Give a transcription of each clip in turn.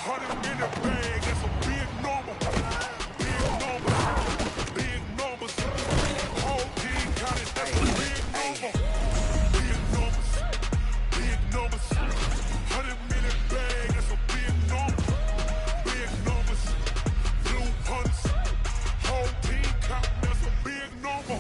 100 in the bag, that's a big number. Big numbers, big numbers. Whole team counted, that's a big number. Big numbers, big numbers. 100 in the bag, that's a big number. Big numbers, blue hunts. Whole team counting, that's a big number.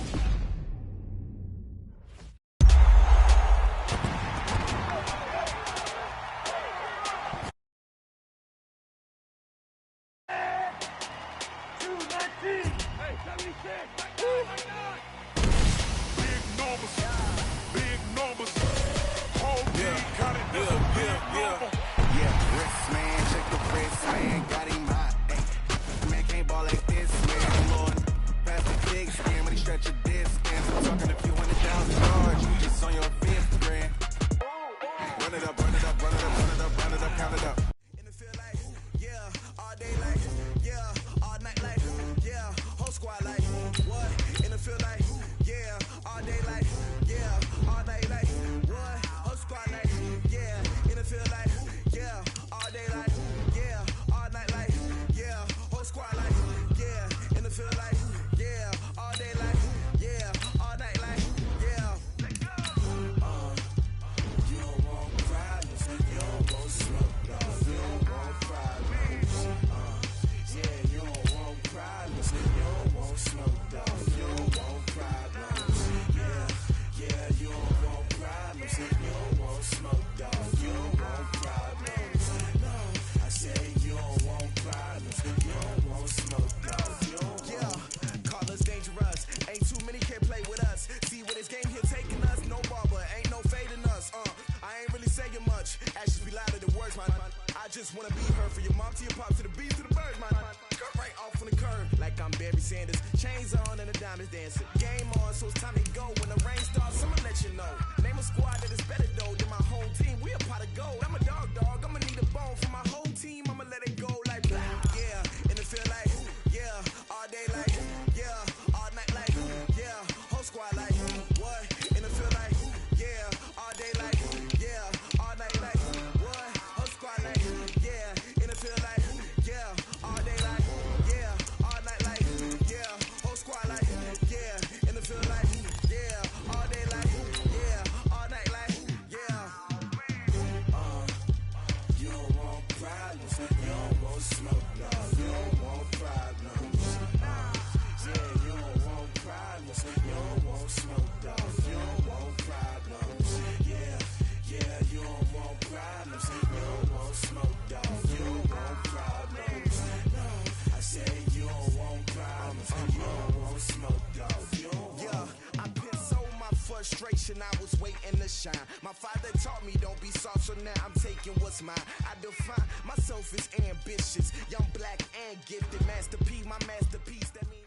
I was waiting to shine. My father taught me don't be soft, so now I'm taking what's mine. I define myself as ambitious, young, black, and gifted. Masterpiece, my masterpiece. That mean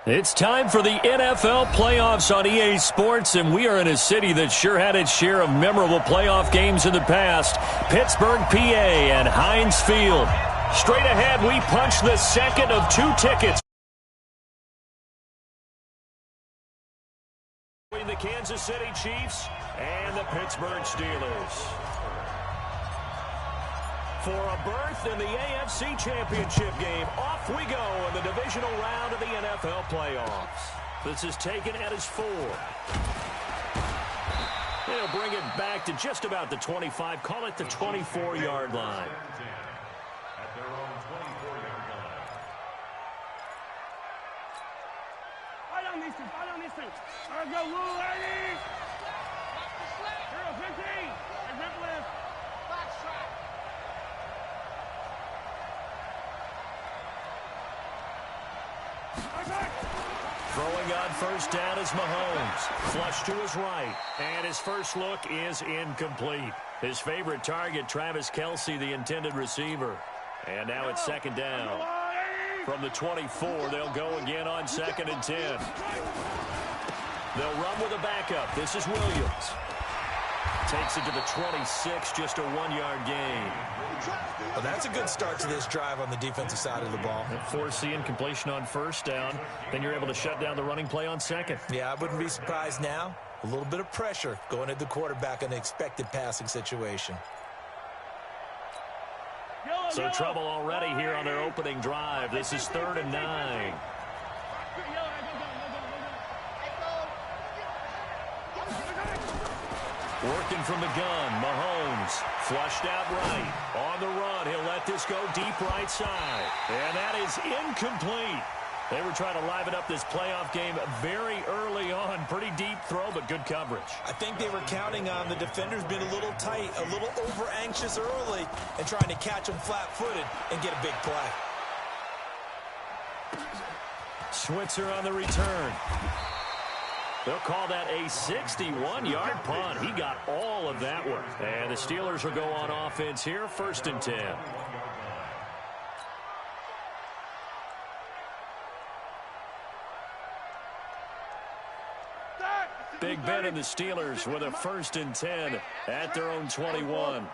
it's time for the NFL playoffs on EA Sports, and we are in a city that sure had its share of memorable playoff games in the past. Pittsburgh, PA, and Heinz Field. Straight ahead, we punch the second of two tickets. Between the Kansas City Chiefs and the Pittsburgh Steelers. For a berth in the AFC Championship game, off we go in the divisional round of the NFL playoffs. This is taken at his 4. They'll bring it back to just about the 25, call it the 24-yard line. At their own 24-yard line. Fight on these two, fight on these two. Let's go, Lou, ladies! Hero 15, and rip lift. Throwing on first down is Mahomes. Flush to his right. And his first look is incomplete. His favorite target, Travis Kelce, the intended receiver. And now it's second down. From the 24, they'll go again on 2nd and 10. They'll run with a backup. This is Williams. Takes it to the 26, just a 1-yard gain. Well, that's a good start to this drive on the defensive side of the ball. Force the incompletion on first down. Then you're able to shut down the running play on second. Yeah, I wouldn't be surprised now. A little bit of pressure going at the quarterback in an expected passing situation. So trouble already here on their opening drive. This is 3rd and 9. Working from the gun, Mahomes flushed out right. On the run, he'll let this go deep right side. And that is incomplete. They were trying to liven up this playoff game very early on. Pretty deep throw, but good coverage. I think they were counting on the defenders being a little tight, a little over-anxious early, and trying to catch them flat-footed and get a big play. Switzer on the return. They'll call that a 61-yard punt. He got all of that one. And the Steelers will go on offense here, 1st and 10. Big Ben and the Steelers with a 1st and 10 at their own 21.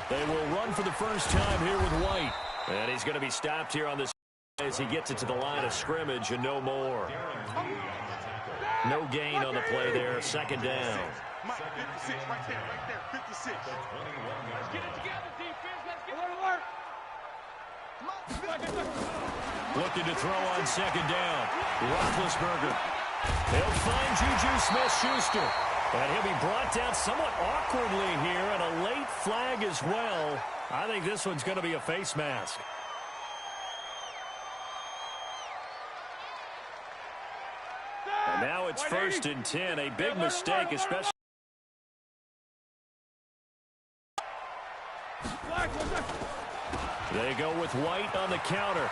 They will run for the first time here with White. And he's going to be stopped here on this as he gets it to the line of scrimmage and no more. No gain on the play there. 2nd down. Mike, 56, right there, 56. Let's get it together, defense. Let's get it work. Looking to throw on 2nd down. Roethlisberger. He'll find Juju Smith-Schuster. And he'll be brought down somewhat awkwardly here, and a late flag as well. I think this one's going to be a face mask. And now it's 1st and 10. A big mistake, especially. They go with White on the counter.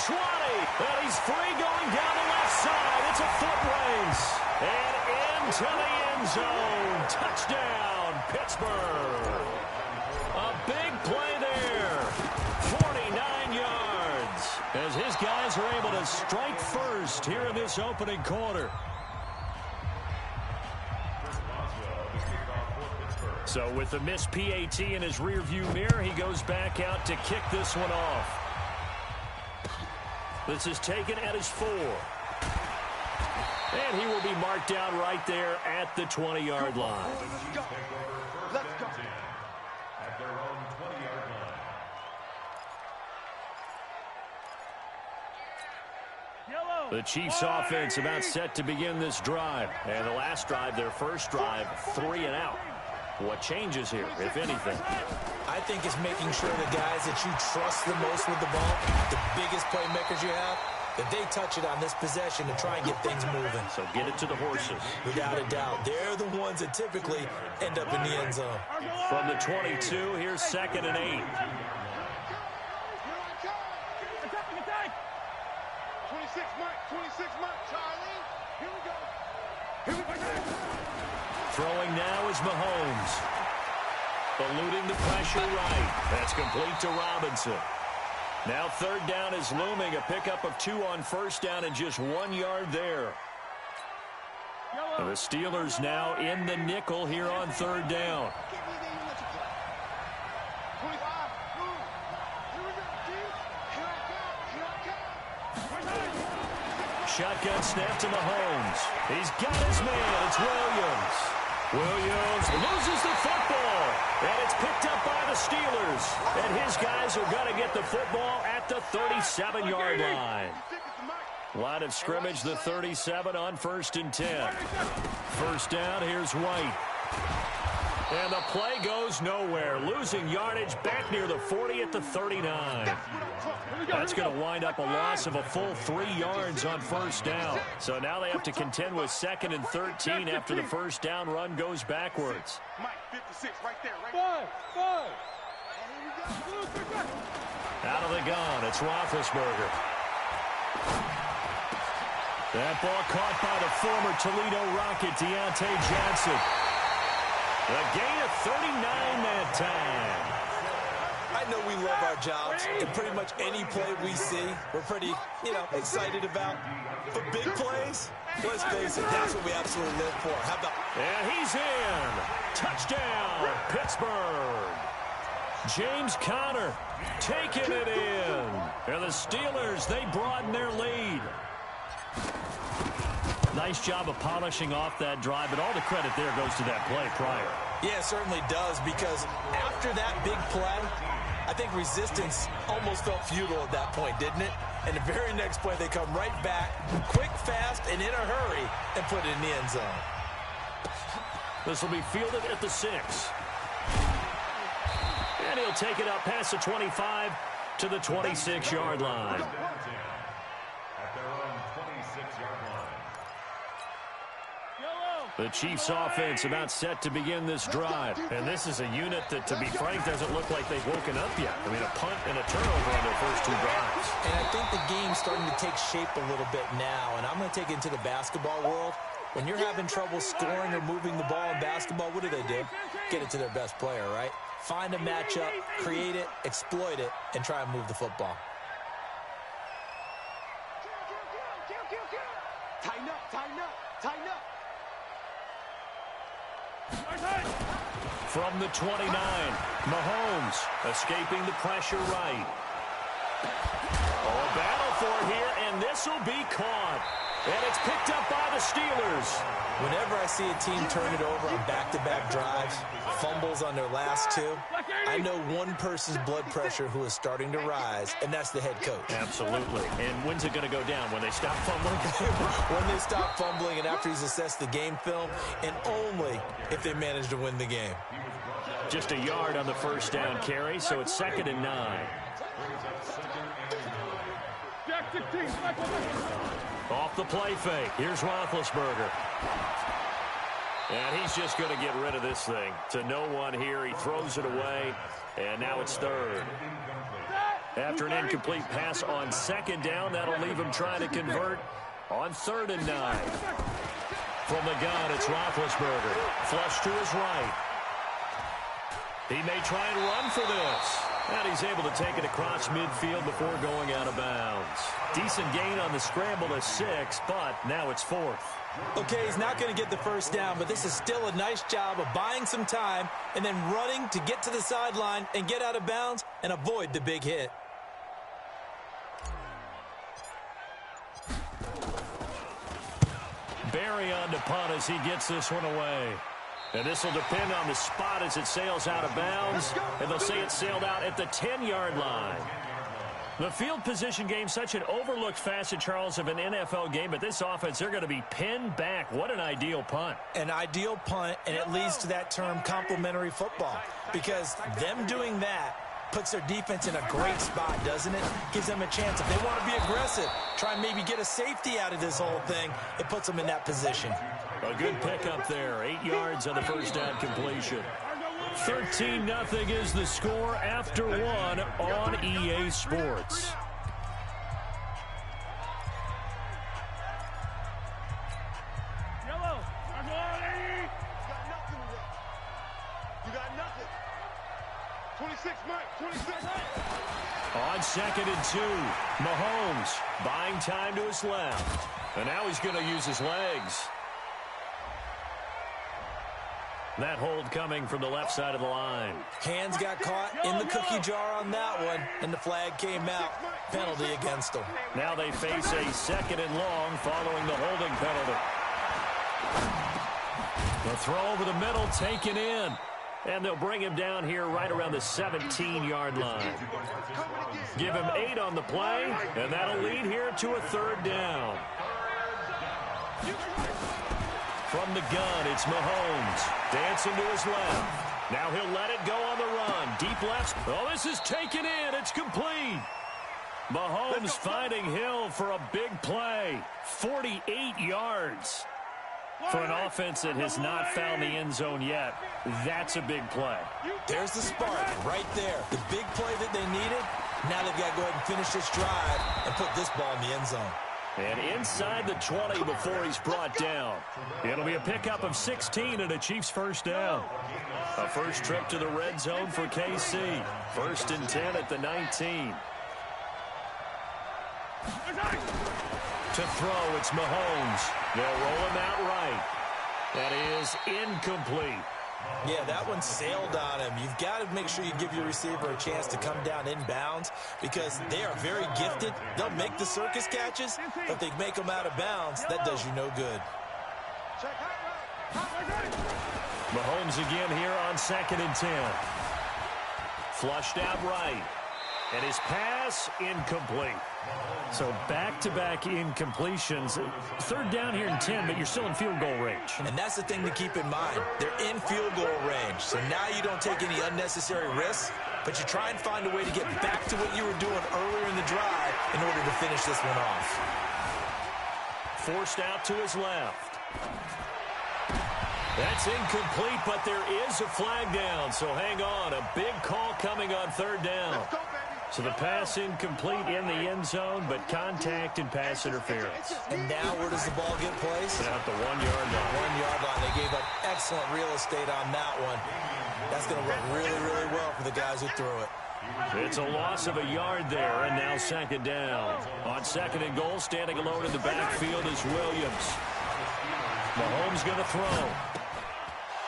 20, and he's free going down the left side. It's a foot race. And into the end zone. Touchdown, Pittsburgh. A big play there. 49 yards. As his guys are able to strike first here in this opening quarter. So with the missed PAT in his rearview mirror, he goes back out to kick this one off. This is taken at his 4. And he will be marked down right there at the 20-yard line. Let's go. At their own 20-yard line. The Chiefs offense about set to begin this drive. And the last drive, their first drive, 3 and out. What changes here, if anything? I think it's making sure the guys that you trust the most with the ball, the biggest playmakers you have, that they touch it on this possession to try and get things moving. So get it to the horses. Without a doubt. They're the ones that typically end up in the end zone. From the 22, here's 2nd and 8. 26 Mike, Charlie. Here we go. Throwing now is Mahomes. Eluding the pressure right. That's complete to Robinson. Now 3rd down is looming. A pickup of 2 on 1st down and just 1 yard there. And the Steelers now in the nickel here on 3rd down. Shotgun snap to Mahomes. He's got his man. It's Williams. Williams loses the football. And it's picked up by the Steelers. And his guys are going to get the football at the 37-yard line. Line of scrimmage, the 37 on 1st and 10. 1st down, here's White. And the play goes nowhere. Losing yardage back near the 40 at the 39. That's going to wind up a loss of a full 3 yards on 1st down. So now they have to contend with 2nd and 13 after the 1st down run goes backwards. Mike, 56, right there, right there. Out of the gun, it's Roethlisberger. That ball caught by the former Toledo Rocket, Deontay Johnson. The gain of 39 that time. I know we love our jobs, and pretty much any play we see, we're pretty, excited about. But big plays, let's face it, that's what we absolutely live for. How about... And he's in. Touchdown, Pittsburgh. James Conner taking it in. And the Steelers, they broaden their lead. nice job of polishing off that drive, but all the credit there goes to that play prior. Yeah, it certainly does, because after that big play, I think resistance almost felt futile at that point, didn't it? And the very next play, they come right back, quick, fast, and in a hurry, and put it in the end zone. This will be fielded at the 6. And he'll take it up past the 25 to the 26-yard line. At their own 26-yard line. The Chiefs offense about set to begin this drive. And this is a unit that, to be frank, doesn't look like they've woken up yet. I mean, a punt and a turnover on their first 2 drives. And I think the game's starting to take shape a little bit now. And I'm going to take it into the basketball world. When you're having trouble scoring or moving the ball in basketball, what do? Get it to their best player, right? Find a matchup, create it, exploit it, and try and move the football. Tighten up, tighten up, tighten up. From the 29, Mahomes escaping the pressure right. Oh, a battle for it here, and this will be caught. And it's picked up by the Steelers. Whenever I see a team turn it over on back-to-back drives, fumbles on their last 2, I know one person's blood pressure who is starting to rise, and that's the head coach. Absolutely. And when's it going to go down? When they stop fumbling? When they stop fumbling and after he's assessed the game film, and only if they manage to win the game. Just a yard on the first down carry, so it's 2nd and 9. Off the play fake. Here's Roethlisberger. And he's just going to get rid of this thing. To no one here. He throws it away. And now it's 3rd. After an incomplete pass on 2nd down, that'll leave him trying to convert on 3rd and 9. From the gun, it's Roethlisberger. Flush to his right. He may try and run for this. And he's able to take it across midfield before going out of bounds. Decent gain on the scramble to 6, but now it's 4th. Okay, he's not going to get the first down, but this is still a nice job of buying some time and then running to get to the sideline and get out of bounds and avoid the big hit. Barry on to punt as he gets this one away. And this will depend on the spot as it sails out of bounds. And they'll say it sailed out at the 10-yard line. The field position game, such an overlooked facet, Charles, of an NFL game. But this offense, they're going to be pinned back. What an ideal punt. An ideal punt, and it leads to that term complementary football. Because them doing that puts their defense in a great spot, doesn't it? Gives them a chance. If they want to be aggressive, try and maybe get a safety out of this whole thing, it puts them in that position. A good pickup there. 8 yards on the first down completion. 13-0 is the score after 1 on EA Sports. Yellow. You got nothing. 26, Mike. 26. On 2nd and 2, Mahomes buying time to his left. And now he's going to use his legs. That hold coming from the left side of the line. Hands got caught in the cookie jar on that one, and the flag came out. Penalty against them. Now they face a 2nd and long following the holding penalty. The throw over the middle taken in. And they'll bring him down here right around the 17-yard line. Give him 8 on the play, and that'll lead here to a 3rd down. From the gun, it's Mahomes. Dancing to his left. Now he'll let it go on the run. Deep left. Oh, this is taken in. It's complete. Mahomes finding Hill for a big play. 48 yards. For an offense that has not found the end zone yet, that's a big play. There's the spark right there. The big play that they needed. Now they've got to go ahead and finish this drive and put this ball in the end zone. And inside the 20 before he's brought down. It'll be a pickup of 16 and a Chiefs first down. A first trip to the red zone for KC. 1st and 10 at the 19. To throw, it's Mahomes. They'll roll him out right. That is incomplete. Yeah, that one sailed on him. You've got to make sure you give your receiver a chance to come down inbounds because they are very gifted. They'll make the circus catches, but if they make them out of bounds, that does you no good. Mahomes again here on 2nd and 10. Flushed out right. And his pass incomplete. So back-to-back incompletions. 3rd down here and 10, but you're still in field goal range. And that's the thing to keep in mind. They're in field goal range. So now you don't take any unnecessary risks, but you try and find a way to get back to what you were doing earlier in the drive in order to finish this one off. Forced out to his left. That's incomplete, but there is a flag down. So hang on. A big call coming on 3rd down. So the pass incomplete in the end zone, but contact and pass interference. And now where does the ball get placed? At the 1-yard line. 1-yard line. They gave up excellent real estate on that one. That's going to work really, really well for the guys who threw it. It's a loss of a yard there, and now 2nd down. On 2nd and goal, standing alone in the backfield is Williams. Mahomes going to throw.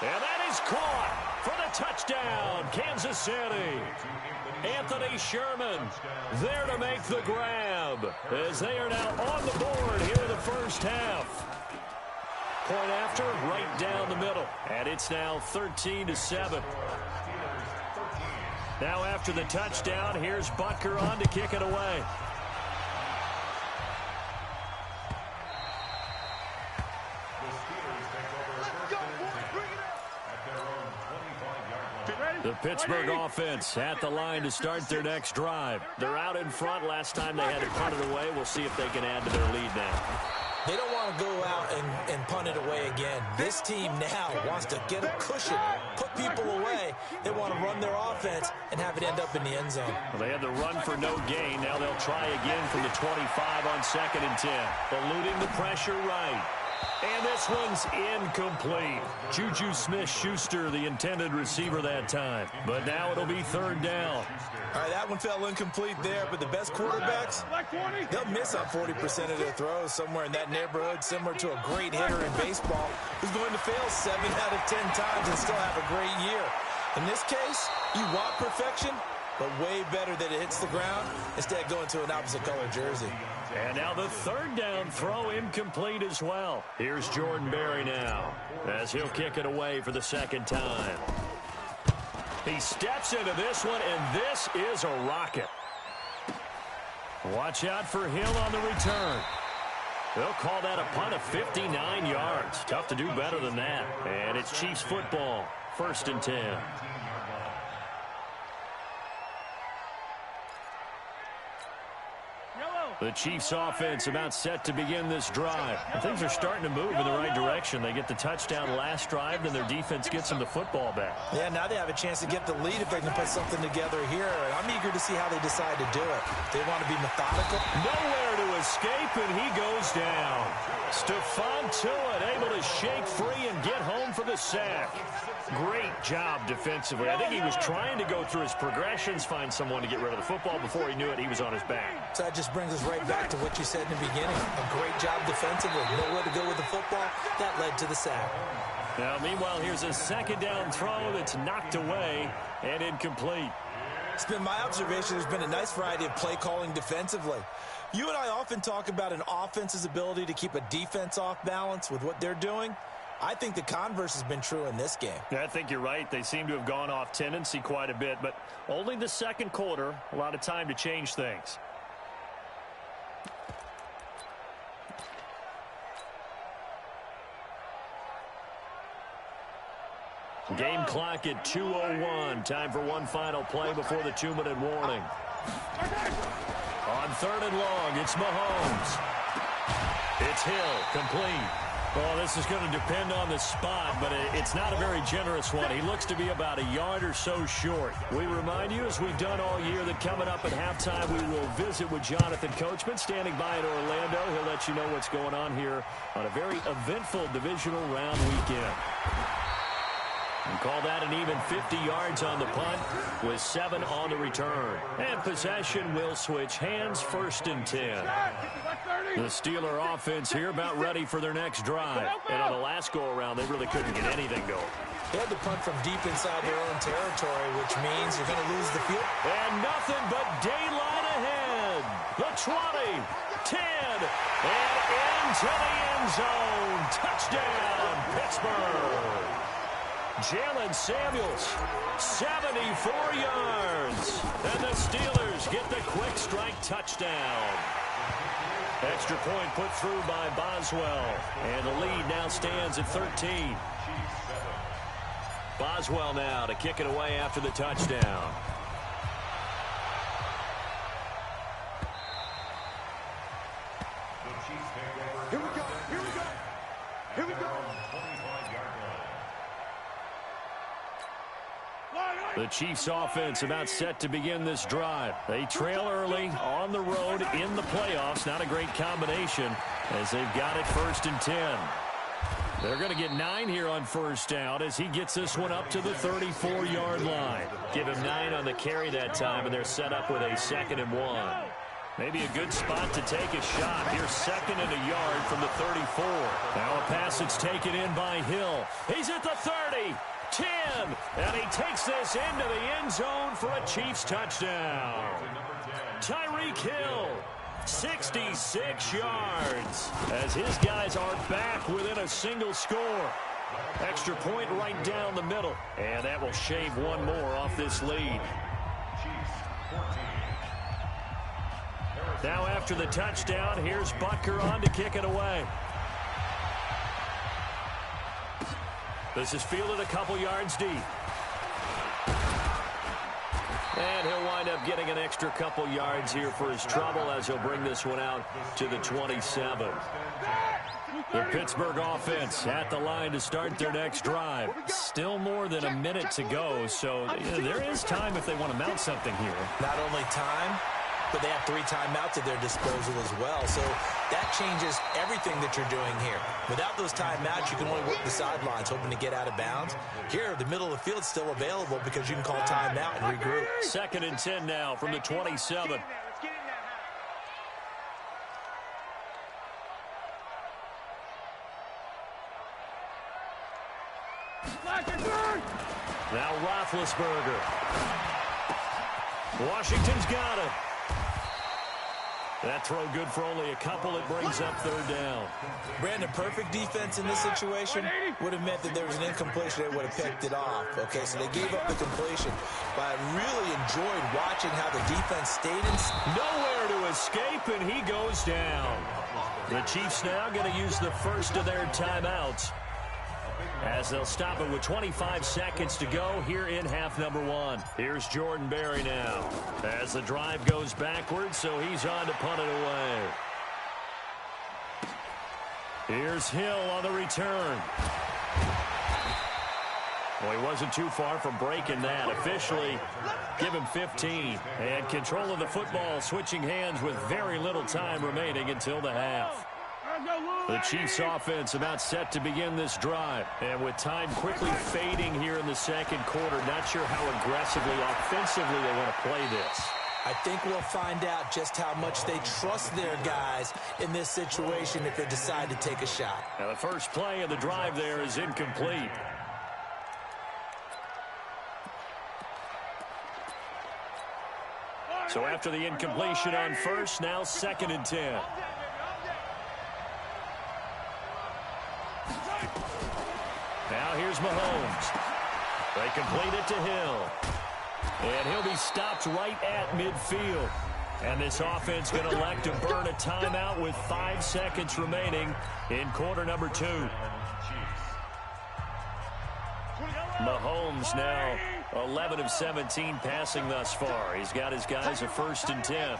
And that is caught for the touchdown, Kansas City. Anthony Sherman there to make the grab as they are now on the board here in the first half. Point after, right down the middle. And it's now 13-7. Now after the touchdown, here's Butker on to kick it away. The Pittsburgh offense at the line to start their next drive. They're out in front. Last time they had to punt it away. We'll see if they can add to their lead now. They don't want to go out and punt it away again. This team now wants to get a cushion, put people away. They want to run their offense and have it end up in the end zone. Well, they had the run for no gain. Now they'll try again from the 25 on 2nd and 10. Eluding the pressure right. And this one's incomplete. Juju Smith-Schuster, the intended receiver that time. But now it'll be 3rd down. All right, that one fell incomplete there, but the best quarterbacks, they'll miss on 40% of their throws, somewhere in that neighborhood, similar to a great hitter in baseball who's going to fail 7 out of 10 times and still have a great year. In this case, you want perfection, but way better that it hits the ground instead of going to an opposite color jersey. And now the 3rd down throw incomplete as well. Here's Jordan Berry now as he'll kick it away for the 2nd time. He steps into this one, and this is a rocket. Watch out for Hill on the return. They'll call that a punt of 59 yards. Tough to do better than that. And it's Chiefs football, 1st and 10. The Chiefs offense about set to begin this drive. And things are starting to move in the right direction. They get the touchdown last drive, then their defense gets them the football back. Yeah, now they have a chance to get the lead if they can put something together here. And I'm eager to see how they decide to do it. They want to be methodical. Nowhere to escape, and he goes down. Stephon Tuitt able to shake free and get home for the sack. Great job defensively. I think he was trying to go through his progressions, find someone to get rid of the football. Before he knew it, he was on his back. So that just brings us right back to what you said in the beginning. A great job defensively. Nowhere to go with the football. That led to the sack. Now, meanwhile, here's a 2nd down throw that's knocked away and incomplete. It's been my observation there's been a nice variety of play calling defensively. You and I often talk about an offense's ability to keep a defense off balance with what they're doing. I think the converse has been true in this game. Yeah, I think you're right. They seem to have gone off tendency quite a bit, but only the 2nd quarter, a lot of time to change things. Game clock at 2:01. Time for one final play before the 2-minute warning. On 3rd and long, it's Mahomes. It's Hill, complete. Well, this is going to depend on the spot, but it's not a very generous one. He looks to be about a yard or so short. We remind you, as we've done all year, that coming up at halftime, we will visit with Jonathan Coachman, standing by in Orlando. He'll let you know what's going on here on a very eventful divisional round weekend. And call that an even 50 yards on the punt with 7 on the return. And possession will switch hands, 1st and 10. The Steeler offense here about ready for their next drive. And on the last go-around, they really couldn't get anything going. They had to punt from deep inside their own territory, which means you're going to lose the field. And nothing but daylight ahead. The 20, 10, and into the end zone. Touchdown, Pittsburgh. Jalen Samuels, 74 yards. And the Steelers get the quick strike touchdown. Extra point put through by Boswell. And the lead now stands at 13. Boswell now to kick it away after the touchdown. Here we go. Here we go. Here we go. The Chiefs offense about set to begin this drive. They trail early on the road in the playoffs. Not a great combination as they've got it 1st and 10. They're going to get 9 here on 1st down as he gets this one up to the 34-yard line. Give him 9 on the carry that time, and they're set up with a 2nd and 1. Maybe a good spot to take a shot. Here's 2nd and a yard from the 34. Now a pass that's taken in by Hill. He's at the 30, 10, and he takes this into the end zone for a Chiefs touchdown. Tyreek Hill. 66 yards as his guys are back within a single score. Extra point right down the middle, and that will shave one more off this lead. Now after the touchdown, here's Butker on to kick it away. This is fielded a couple yards deep. And he'll wind up getting an extra couple yards here for his trouble as he'll bring this one out to the 27. The Pittsburgh offense at the line to start their next drive. Still more than a minute to go, so there is time if they want to mount something here. Not only time, but they have 3 timeouts at their disposal as well. So that changes everything that you're doing here. Without those timeouts, you can only work the sidelines, hoping to get out of bounds. Here, the middle of the field's still available because you can call timeout and regroup. 2nd and 10 now from the 27. Now Roethlisberger. Washington's got it. That throw good for only a couple. It brings up 3rd down. Brandon, perfect defense in this situation would have meant that there was an incompletion. They would have picked it off. Okay, so they gave up the completion. But I really enjoyed watching how the defense stayed in. Nowhere to escape, and he goes down. The Chiefs now going to use the first of their timeouts as they'll stop it with 25 seconds to go here in half number 1. Here's Jordan Berry now as the drive goes backwards, so he's on to punt it away. Here's Hill on the return. Well, he wasn't too far from breaking that. Officially, give him 15. And control of the football switching hands with very little time remaining until the half. The Chiefs offense about set to begin this drive. And with time quickly fading here in the 2nd quarter, not sure how aggressively, offensively they want to play this. I think we'll find out just how much they trust their guys in this situation if they decide to take a shot. Now the first play of the drive there is incomplete. So after the incompletion on first, now 2nd and 10. Now here's Mahomes. They complete it to Hill. And he'll be stopped right at midfield. And this offense going to elect to burn a timeout with 5 seconds remaining in quarter number 2. Mahomes now 11 of 17 passing thus far. He's got his guys a 1st and 10.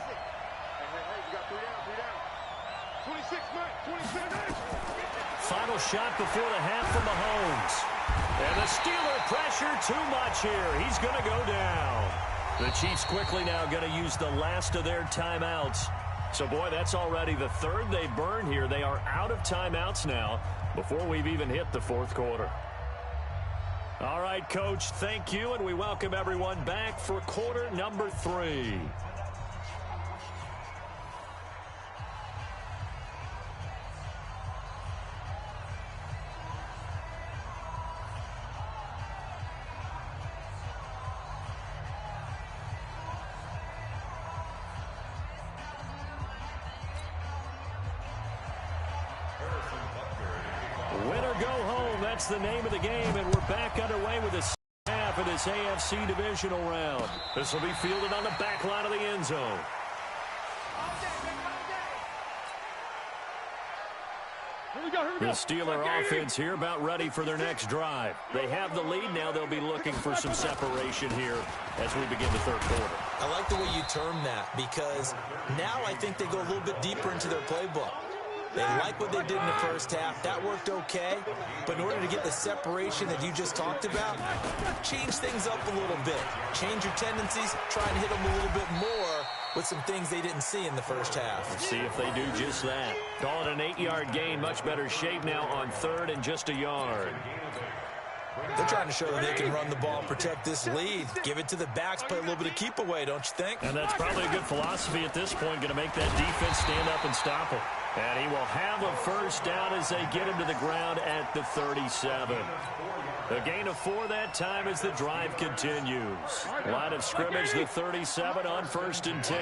Final shot before the half for Mahomes. And the Steeler pressure too much here. He's going to go down. The Chiefs quickly now going to use the last of their timeouts. So, boy, that's already the 3rd they've burned here. They are out of timeouts now before we've even hit the 4th quarter. All right, Coach, thank you, and we welcome everyone back for quarter number 3. Win or go home, that's the name of the game, and we're back underway with the second half of this AFC divisional round. This will be fielded on the back line of the end zone. The Steeler offense here about ready for their next drive. They have the lead. Now they'll be looking for some separation here as we begin the third quarter. I like the way you term that because now I think they go a little bit deeper into their playbook. They like what they did in the first half. That worked okay. But in order to get the separation that you just talked about, change things up a little bit. Change your tendencies. Try and hit them a little bit more with some things they didn't see in the first half. Let's see if they do just that. Call it an 8-yard gain. Much better shape now on third and just a yard. They're trying to show that they can run the ball, protect this lead. Give it to the backs, play a little bit of keep away, don't you think? And that's probably a good philosophy at this point, going to make that defense stand up and stop him. And he will have a first down as they get him to the ground at the 37. A gain of 4 that time as the drive continues. Line of scrimmage, the 37 on 1st and 10.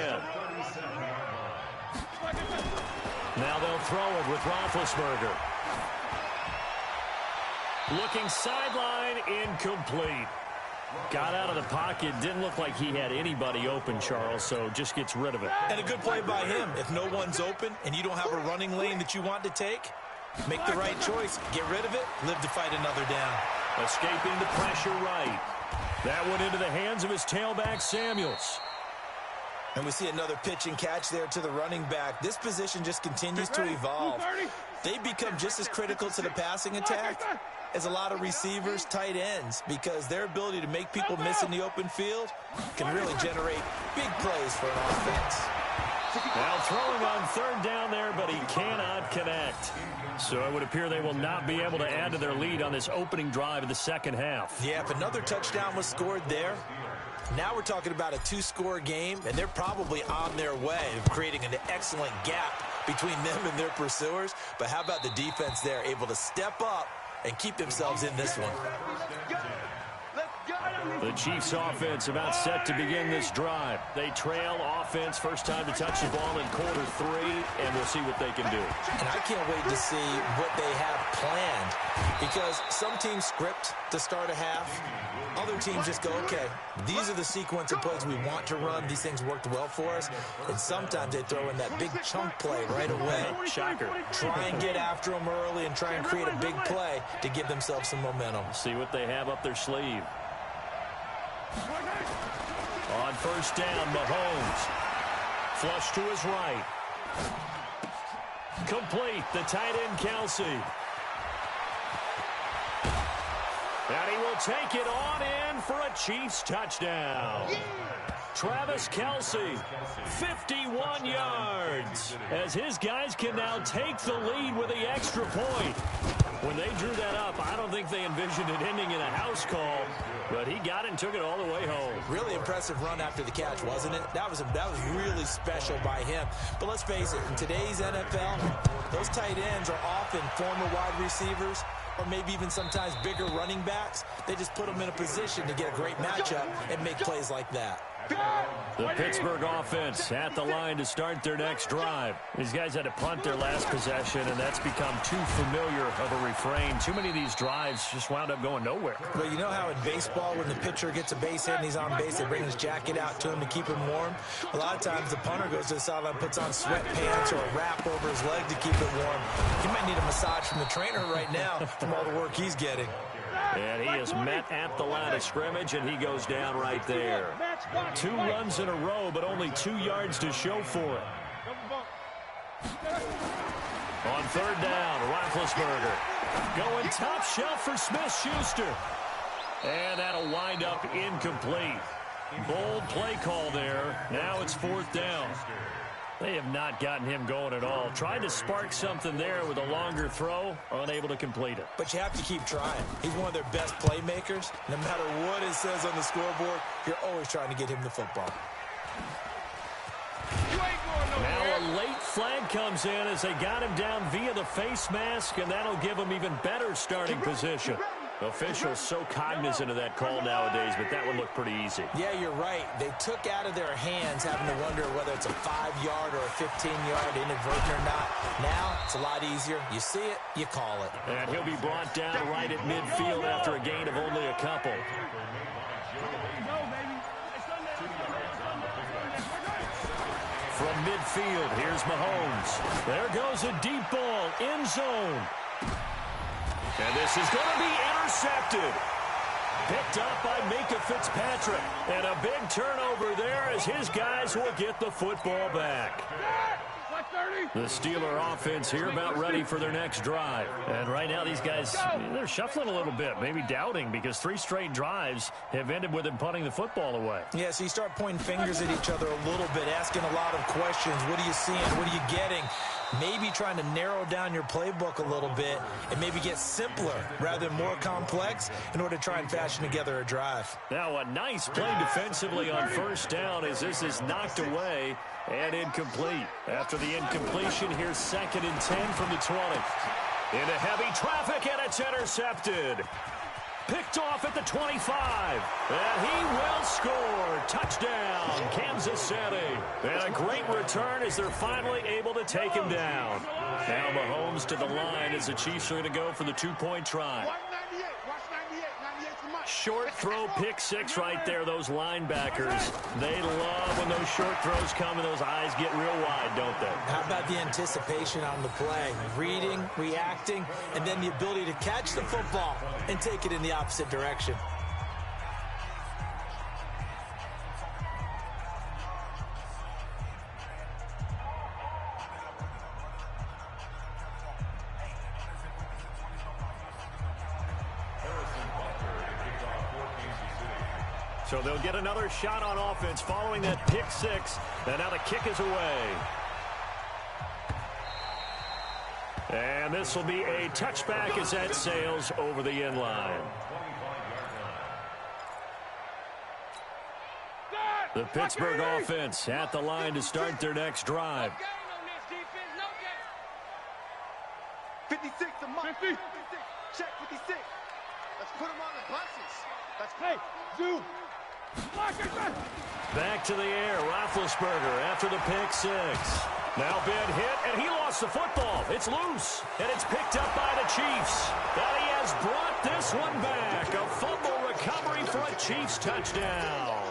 Now they'll throw it with Roethlisberger. Looking sideline, incomplete. Got out of the pocket. Didn't look like he had anybody open, Charles, so just gets rid of it. And a good play by him. If no one's open and you don't have a running lane that you want to take, make the right choice. Get rid of it. Live to fight another down. Escaping the pressure right. That went into the hands of his tailback, Samuels. And we see another pitch and catch there to the running back. This position just continues to evolve. They become just as critical to the passing attack as a lot of receivers, tight ends, because their ability to make people miss in the open field can really generate big plays for an offense. Now throwing on 3rd down there, but he cannot connect. So it would appear they will not be able to add to their lead on this opening drive of the second half. Yeah, if another touchdown was scored there, now we're talking about a 2-score game, and they're probably on their way of creating an excellent gap between them and their pursuers. But how about the defense there, able to step up and keep themselves in this one? The Chiefs offense about set to begin this drive. They trail offense, first time to touch the ball in quarter 3, and we'll see what they can do. And I can't wait to see what they have planned, because some teams script to start a half. Other teams just go, okay, these are the sequence of plays we want to run. These things worked well for us. And sometimes they throw in that big chunk play right away. Shocker. Try and get after them early and try and create a big play to give themselves some momentum. See what they have up their sleeve. On 1st down, Mahomes. Flush to his right. Complete. The tight end, Kelsey. And he will take it on in for a Chiefs touchdown. Travis Kelsey, 51 yards, as his guys can now take the lead with the extra point. When they drew that up, I don't think they envisioned it ending in a house call, but he got it and took it all the way home. Really impressive run after the catch, wasn't it? That was really special by him. But let's face it, in today's NFL, those tight ends are often former wide receivers, or maybe even sometimes bigger running backs. They just put them in a position to get a great matchup and make plays like that. The Pittsburgh offense at the line to start their next drive. These guys had to punt their last possession, and that's become too familiar of a refrain. Too many of these drives just wound up going nowhere. Well, you know how in baseball, when the pitcher gets a base hit and he's on base, they bring his jacket out to him to keep him warm? A lot of times the punter goes to the sideline, puts on sweatpants or a wrap over his leg to keep it warm. He might need a massage from the trainer right now from all the work he's getting. And he is met at the line of scrimmage, and he goes down right there. 2 runs in a row, but only 2 yards to show for it. On 3rd down, Roethlisberger going top shelf for Smith-Schuster. And that'll wind up incomplete. Bold play call there. Now it's 4th down. They have not gotten him going at all. Tried to spark something there with a longer throw, unable to complete it. But you have to keep trying. He's one of their best playmakers. No matter what it says on the scoreboard, you're always trying to get him the football. Now a late flag comes in as they got him down via the face mask, and that'll give him even better starting position. Officials so cognizant of that call nowadays, but that would look pretty easy. Yeah, you're right. They took out of their hands having to wonder whether it's a 5-yard or a 15-yard inadvertent or not. Now, it's a lot easier. You see it, you call it. And he'll be brought down right at midfield after a gain of only a couple. From midfield, here's Mahomes. There goes a deep ball, end zone. And this is going to be intercepted. Picked up by Minka Fitzpatrick. And a big turnover there as his guys will get the football back. The Steeler offense here about ready for their next drive. And right now these guys, they're shuffling a little bit, maybe doubting, because 3 straight drives have ended with them punting the football away. Yeah, so you start pointing fingers at each other a little bit, asking a lot of questions. What are you seeing? What are you getting? Maybe trying to narrow down your playbook a little bit and maybe get simpler rather than more complex in order to try and fashion together a drive. Now a nice play defensively on first down as this is knocked away and incomplete. After the incompletion, here's 2nd and 10 from the 20. Into heavy traffic, and it's intercepted. Picked off at the 25. And he will score. Touchdown, Kansas City. And a great return as they're finally able to take him down. Now Mahomes to the line as the Chiefs are going to go for the 2-point try. Short throw, pick 6 right there. Those linebackers, they love when those short throws come and those eyes get real wide, don't they? How about the anticipation on the play? Reading, reacting, and then the ability to catch the football and take it in the opposite direction. So they'll get another shot on offense following that pick 6. And now the kick is away. And this will be a touchback as that sails over the end line. The Pittsburgh offense at the line to start their next drive. 56 to Mike. 56. Check 56. Let's put him on the buses. Let's play. Zoo. Back to the air, Roethlisberger after the pick 6. Now Ben hit, and he lost the football. It's loose, and it's picked up by the Chiefs. And he has brought this one back. A fumble recovery for a Chiefs touchdown.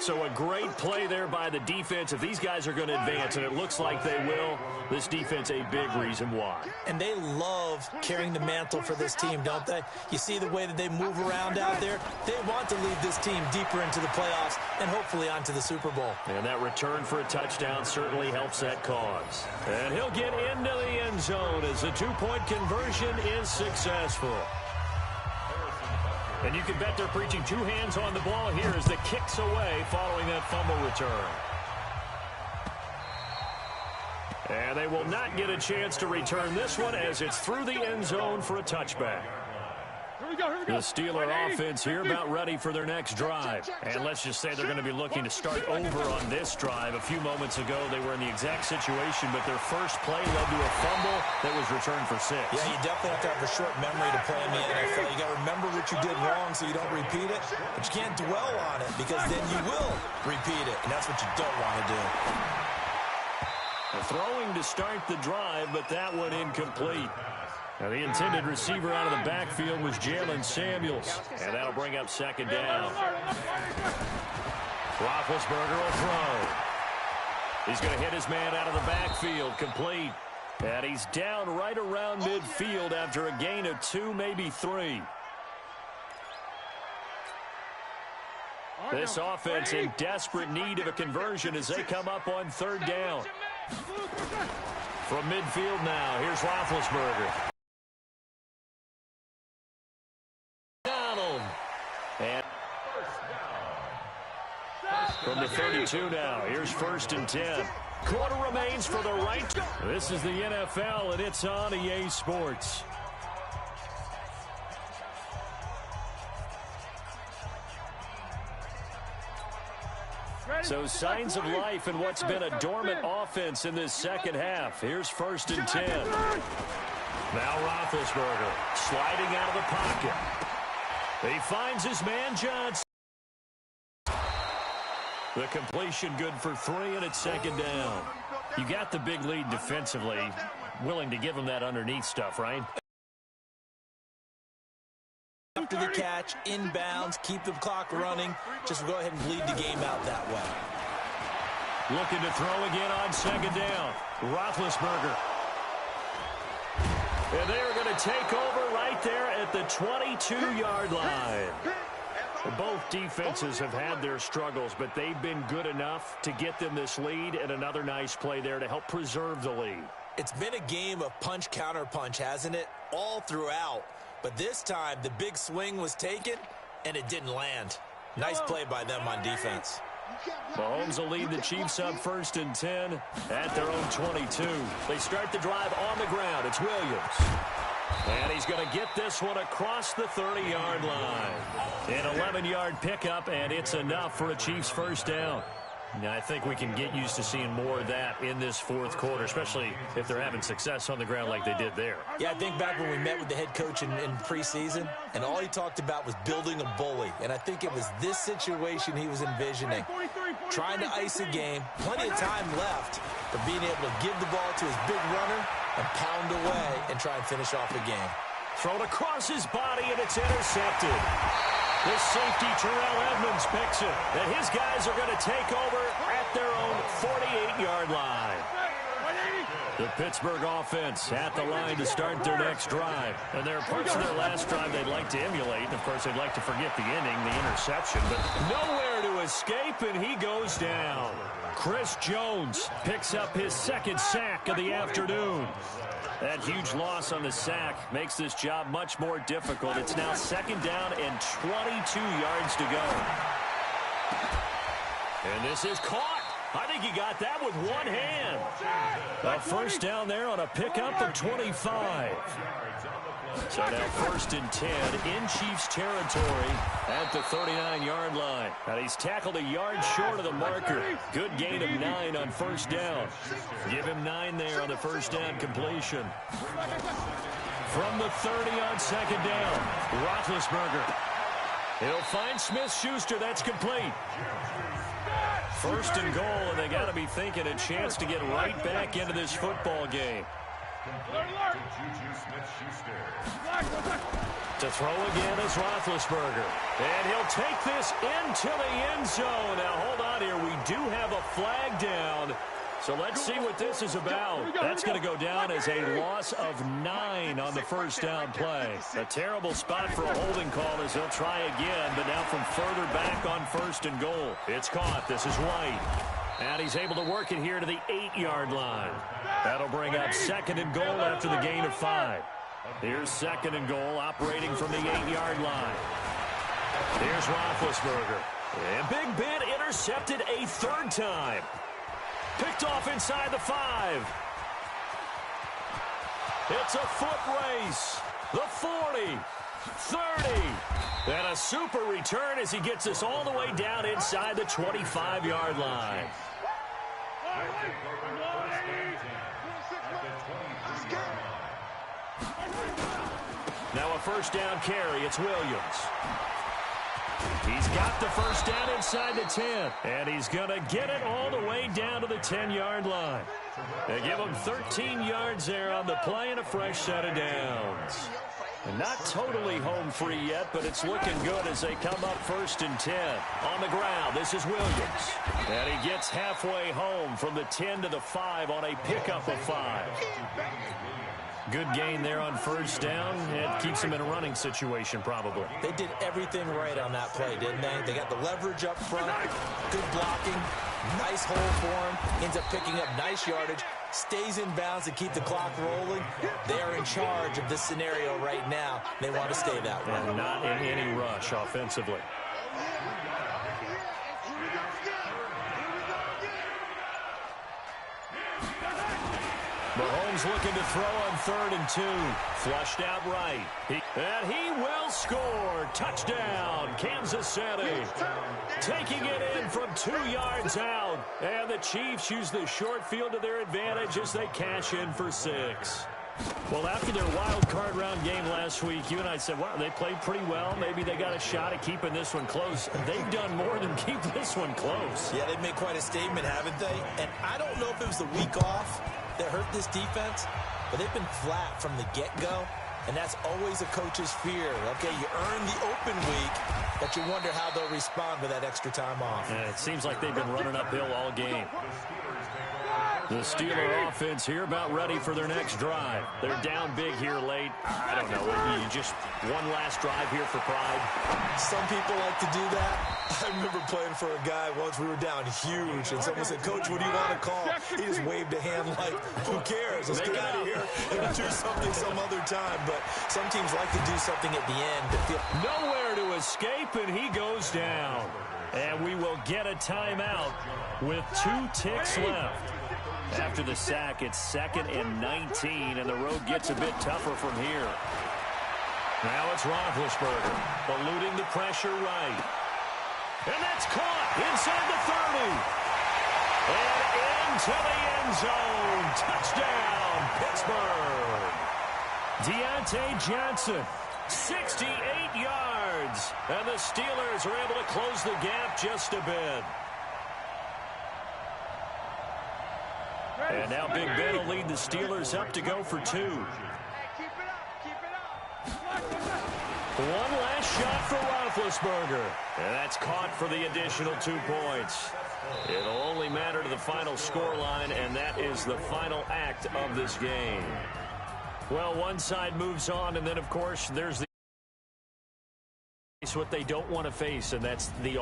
So a great play there by the defense. If these guys are going to advance, and it looks like they will, this defense a big reason why. And they love carrying the mantle for this team, don't they? You see the way that they move around out there? They want to lead this team deeper into the playoffs and hopefully onto the Super Bowl. And that return for a touchdown certainly helps that cause. And he'll get into the end zone as the 2-point conversion is successful. And you can bet they're preaching 2 hands on the ball here as the kick's away following that fumble return. And they will not get a chance to return this one as it's through the end zone for a touchback. The Steeler offense here about ready for their next drive. And let's just say they're going to be looking to start over on this drive. A few moments ago, they were in the exact situation, but their first play led to a fumble that was returned for 6. Yeah, you definitely have to have a short memory to play in the NFL. You got to remember what you did wrong so you don't repeat it, but you can't dwell on it because then you will repeat it, and that's what you don't want to do. Throwing to start the drive, but that one incomplete. Now the intended receiver out of the backfield was Jalen Samuels, and that'll bring up 2nd down. Roethlisberger will throw. He's going to hit his man out of the backfield, complete. And he's down right around midfield after a gain of 2, maybe 3. This offense in desperate need of a conversion as they come up on 3rd down. From midfield now, here's Roethlisberger. And from the the 32 now. Here's 1st and 10. Quarter remains for the right. This is the NFL, and it's on EA Sports. So signs of life in what's been a dormant offense in this second half. Here's 1st and 10. Now Roethlisberger sliding out of the pocket. He finds his man Johnson. The completion good for 3, and it's 2nd down. You got the big lead defensively. Willing to give him that underneath stuff, right? After the catch, inbounds, keep the clock running. Just go ahead and bleed the game out that way. Looking to throw again on 2nd down. Roethlisberger. And they are going to take over right there at the 22-yard line. Both defenses have had their struggles, but they've been good enough to get them this lead, and another nice play there to help preserve the lead. It's been a game of punch-counter-punch, hasn't it? All throughout. But this time, the big swing was taken, and it didn't land. Nice play by them on defense. Mahomes will lead the Chiefs up 1st and 10 at their own 22. They start the drive on the ground. It's Williams. And he's going to get this one across the 30-yard line. An 11-yard pickup, and it's enough for a Chiefs 1st down. Now, I think we can get used to seeing more of that in this 4th quarter, especially if they're having success on the ground like they did there. Yeah, I think back when we met with the head coach in preseason, and all he talked about was building a bully. And I think it was this situation he was envisioning. Trying to ice a game, plenty of time left, but being able to give the ball to his big runner and pound away and try and finish off the game. Thrown across his body, and it's intercepted. This safety, Terrell Edmonds, picks it. And his guys are going to take over at their own 48-yard line. The Pittsburgh offense at the line to start their next drive. And there are parts of their last drive they'd like to emulate. Of course, they'd like to forget the ending, the interception. But nowhere to escape, and he goes down. Chris Jones picks up his 2nd sack of the afternoon. That huge loss on the sack makes this job much more difficult. It's now 2nd down and 22 yards to go. And this is caught. I think he got that with one hand. A 1st down there on a pickup of 25. So now 1st and 10 in Chiefs territory at the 39-yard line. And he's tackled a yard short of the marker. Good gain of 9 on 1st down. Give him 9 there on the 1st down completion. From the 30 on 2nd down, Roethlisberger. He'll find Smith-Schuster. That's complete. 1st and goal, and they got to be thinking a chance to get right back into this football game. To throw again is Roethlisberger. And he'll take this into the end zone. Now, hold on here. We do have a flag down. So let's see what this is about. That's going to go down as a loss of 9 on the 1st down play. A terrible spot for a holding call as they'll try again, but now from further back on 1st and goal. It's caught. This is White. And he's able to work it here to the 8-yard line. That'll bring up 2nd and goal after the gain of 5. Here's 2nd and goal operating from the 8-yard line. Here's Roethlisberger. And Big Ben intercepted a 3rd time. Picked off inside the 5. It's a foot race. The 40, 30. And a super return as he gets us all the way down inside the 25-yard line. Now a 1st down carry. It's Williams. He's got the 1st down inside the 10. And he's going to get it all the way down to the 10-yard line. They give him 13 yards there on the play and a fresh set of downs. And not totally home free yet, but it's looking good as they come up 1st and 10. On the ground, this is Williams. And he gets halfway home from the 10 to the 5 on a pickup of 5. Good gain there on 1st down. It keeps them in a running situation, probably. They did everything right on that play, didn't they? They got the leverage up front, good blocking, nice hole for him, ends up picking up nice yardage, stays in bounds to keep the clock rolling. They are in charge of this scenario right now. They want to stay that way. And not in any rush offensively. Mahomes looking to throw on 3rd and 2. Flushed out right. And he will score. Touchdown, Kansas City. Taking it in from 2 yards out. And the Chiefs use the short field to their advantage as they cash in for 6. Well, after their wild card round game last week, you and I said, wow, they played pretty well. Maybe they got a shot at keeping this one close. They've done more than keep this one close. Yeah, they've made quite a statement, haven't they? And I don't know if it was the week off that hurt this defense, but they've been flat from the get-go, and that's always a coach's fear. Okay, you earn the open week, but you wonder how they'll respond with that extra time off. Yeah, it seems like they've been running uphill all game. The Steeler offense here about ready for their next drive. They're down big here late. I don't know. You just one last drive here for pride. Some people like to do that. I remember playing for a guy once. We were down huge, and someone said, "Coach, what do you want to call?" He just waved a hand like, who cares? Let's get out of here and do something some other time. But some teams like to do something at the end to feel nowhere to escape, and he goes down. And we will get a timeout with 2 ticks left. After the sack, it's 2nd and 19, and the road gets a bit tougher from here. Now it's Roethlisberger, eluding the pressure right. And that's caught inside the 30. And into the end zone. Touchdown, Pittsburgh. Deontay Johnson, 68 yards. And the Steelers are able to close the gap just a bit. And now Big Ben will lead the Steelers up to go for 2. One last shot for Roethlisberger. And that's caught for the additional 2 points. It'll only matter to the final scoreline, and that is the final act of this game. Well, one side moves on, and then, of course, there's what they don't want to face, and that's the